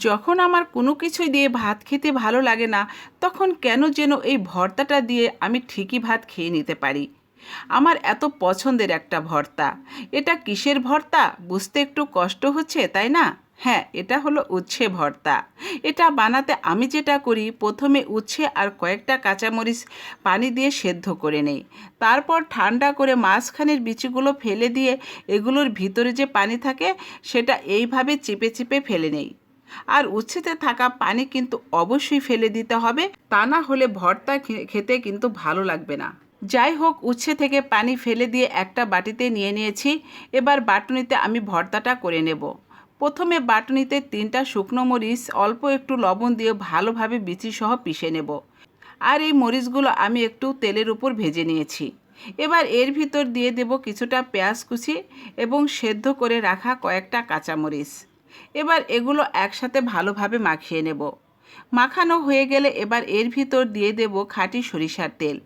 যখন আমার কোনো কিছু দিয়ে ভাত খেতে ভালো লাগে না, তখন কেন যেন এই ভর্তাটা দিয়ে আমি ঠিকই ভাত খেয়ে নিতে পারি। আমার এত পছন্দের একটা ভর্তা। এটা কিসের ভর্তা বুঝতে একটু কষ্ট হচ্ছে, তাই না? হ্যাঁ, এটা হলো উচ্ছে ভর্তা। এটা বানাতে আমি যেটা করি, প্রথমে উচ্ছে আর কয়েকটা কাঁচামরিচ পানি দিয়ে সেদ্ধ করে নেই। তারপর ঠান্ডা করে মাঝখানের বিচিগুলো ফেলে দিয়ে এগুলোর ভিতরে যে পানি থাকে সেটা এইভাবে চিপে চিপে ফেলে নেই। আর উচ্ছেতে থাকা পানি কিন্তু অবশ্যই ফেলে দিতে হবে, তা না হলে ভর্তা খেতে কিন্তু ভালো লাগবে না। যাই হোক, উচ্ছে থেকে পানি ফেলে দিয়ে একটা বাটিতে নিয়ে নিয়েছি। এবার বাটুনিতে আমি ভর্তাটা করে নেব। প্রথমে বাটুনিতে 3টা শুকনো মরিচ অল্প একটু লবণ দিয়ে ভালোভাবে বিচি সহ পিষে নেব। আর এই মরিচগুলো আমি একটু তেলের উপর ভেজে নিয়েছি। এবার এর ভিতর দিয়ে দেব কিছুটা পেঁয়াজ কুচি এবং সেদ্ধ করে রাখা কয়েকটা কাঁচামরিচ। এবার এগুলো একসাথে ভালোভাবে মাখিয়ে নেব। মাখানো হয়ে গেলে এবার এর ভিতর দিয়ে দেব খাঁটি সরিষার তেল।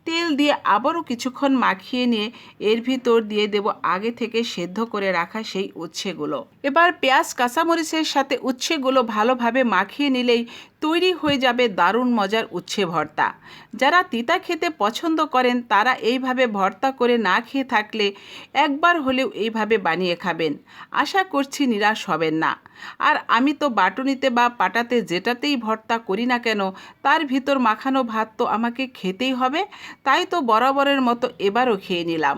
তেল দিয়ে আবারও কিছুক্ষণ মাখিয়ে নিয়ে এর ভিতর দিয়ে দেব আগে থেকে সেদ্ধ করে রাখা সেই উচ্ছেগুলো। এবার পেঁয়াজ কাঁচামরিচের সাথে উচ্ছেগুলো ভালোভাবে মাখিয়ে নিলেই তৈরি হয়ে যাবে দারুণ মজার উচ্ছে ভর্তা। যারা তিতা খেতে পছন্দ করেন তারা এইভাবে ভর্তা করে না খেয়ে থাকলে একবার হলেও এইভাবে বানিয়ে খাবেন। আশা করছি নিরাশ হবেন না। আর আমি তো বাটুনিতে বা পাটাতে যেটাতেই ভর্তা করি না কেন, তার ভিতর মাখানো ভাত তো আমাকে খেতেই হবে। তাই তো বরাবরের মতো এবারও খেয়ে নিলাম।